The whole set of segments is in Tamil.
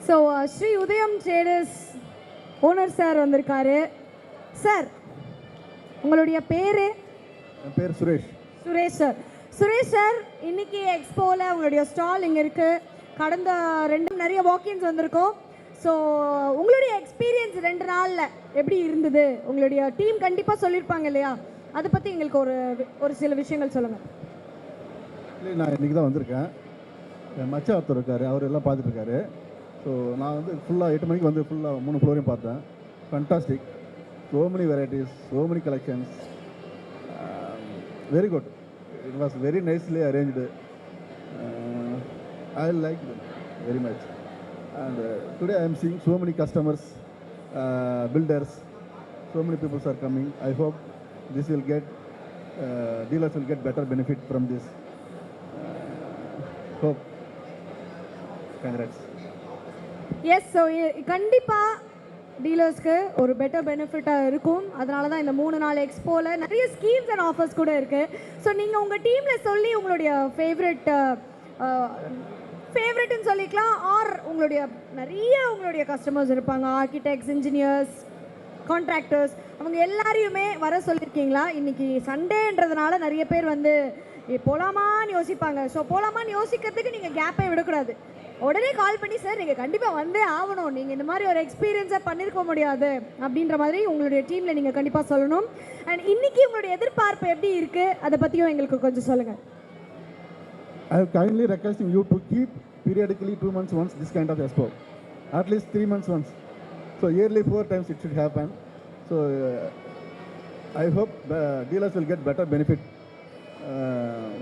ஸோ ஸ்ரீ உதயம் ட்ரேடர்ஸ் ஓனர் சார் வந்திருக்காரு. சார் உங்களுடைய பேர்? என் பேர் சுரேஷ். சுரேஷ் சார். சுரேஷ் சார், இன்னைக்கு எக்ஸ்போவில் உங்களுடைய ஸ்டால் இங்கே இருக்குது. கடந்த நிறைய வாக்கின்ஸ் வந்திருக்கோம். ஸோ உங்களுடைய எக்ஸ்பீரியன்ஸ் 2 நாளில் எப்படி இருந்தது? உங்களுடைய டீம் கண்டிப்பாக சொல்லியிருப்பாங்க இல்லையா, அதை பற்றி எங்களுக்கு ஒரு சில விஷயங்கள் சொல்லுங்கள். இல்லை, நான் இன்றைக்கி தான் வந்திருக்கேன். என் மச்சா ஒருத்தர் இருக்கார், அவர் எல்லாம் பார்த்துட்ருக்காரு. ஸோ நான் வந்து ஃபுல்லாக 8 மணிக்கு வந்து ஃபுல்லாக 3 ஃப்ளோரையும் பார்த்தேன். Fantastic. So many varieties, so many collections. Very good. It was very nicely arranged. I like them very much. And today I am seeing so many customers, builders, so many people are coming. I hope this will get, dealers will get better benefit from this. Hope. Congrats. Yes, so கண்டிப்பாக டீலர்ஸ்க்கு ஒரு பெட்டர் பெனிஃபிட்டாக இருக்கும். அதனால தான் இந்த 3 நாள் எக்ஸ்போவில் நிறைய ஸ்கீம்ஸ் அண்ட் ஆஃபர்ஸ் கூட இருக்குது. ஸோ நீங்கள் உங்கள் டீமில் சொல்லி உங்களுடைய ஃபேவரெட்னு சொல்லிக்கலாம். ஆர் உங்களுடைய கஸ்டமர்ஸ் இருப்பாங்க, ஆர்கிடெக்ட்ஸ், இன்ஜினியர்ஸ், கான்ட்ராக்டர்ஸ், அவங்க எல்லாரையுமே வர சொல்லியிருக்கீங்களா? இன்றைக்கி சண்டேன்றதுனால நிறைய பேர் வந்து போகலாமான்னு யோசிப்பாங்க. ஸோ போகலாமான்னு யோசிக்கிறதுக்கு நீங்கள் கேப்பே விடக்கூடாது. உடனே கால் பண்ணி, சார் நீங்கள் கண்டிப்பாக வந்தே ஆகணும், நீங்கள் இந்த மாதிரி ஒரு எக்ஸ்பீரியன்ஸை பண்ணியிருக்க முடியாது அப்படின்ற மாதிரி உங்களுடைய டீமில் நீங்கள் கண்டிப்பாக சொல்லணும். அண்ட் இன்றைக்கி உங்களுடைய எதிர்பார்ப்பு எப்படி இருக்குது, அதை பற்றியும் எங்களுக்கு கொஞ்சம் சொல்லுங்கள். I am kindly requesting you to keep periodically 2 months once this kind of expo, at least 3 months once. So yearly 4 times it should happen. So I hope dealers will get better benefit.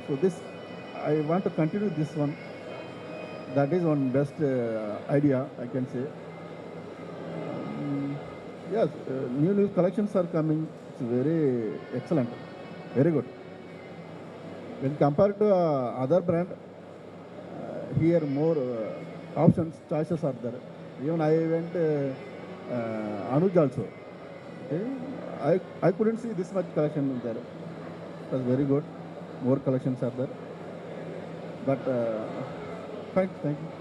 So this, I want to continue this one. That is one best idea I can say. Yes, new collections are coming. It's very excellent, very good. When compared to other brand, here more options, choices are there. Even I went Anuj also. Okay? I couldn't see this much collection there. It was very good. More collections are there. But fine, thank you.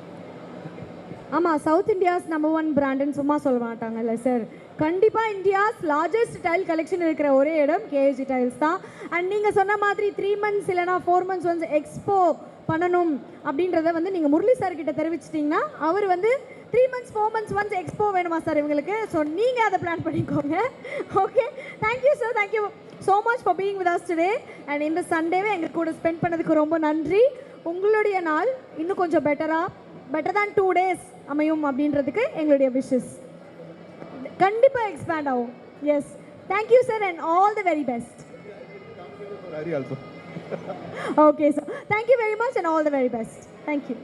ஆமாம், சவுத் இந்தியாஸ் நம்பர் 1 பிராண்டுன்னு சும்மா சொல்ல மாட்டாங்கல்ல சார். கண்டிப்பாக இந்தியாஸ் லார்ஜஸ்ட் டைல் கலெக்ஷன் இருக்கிற ஒரே இடம் கேஏஜி டைல்ஸ் தான். அண்ட் நீங்கள் சொன்ன மாதிரி 3 months இல்லைனா 4 months வந்து எக்ஸ்போ பண்ணணும் அப்படின்றத வந்து நீங்கள் முரளி சார் கிட்ட தெரிவிச்சிட்டிங்கன்னா அவர் வந்து 3 months 4 months ஒன்ஸ் எக்ஸ்போ வேணுமா சார் இவங்களுக்கு. ஸோ நீங்கள் அதை பிளான் பண்ணிக்கோங்க. Okay, thank you sir. Thank you so much for being with us today. And இந்த சண்டேவே எங்கள் கூட ஸ்பெண்ட் பண்ணதுக்கு ரொம்ப நன்றி. உங்களுடைய நாள் இன்னும் கொஞ்சம் பெட்டர் than 2 days அமையும் அப்படின்றதுக்கு எங்களுடைய விஷஸ். கண்டிப்பாக எக்ஸ்பேண்ட் ஆகும். Yes, thank you sir and all the very best. Also. Okay, sir. Thank you very much and all the very best. Thank you.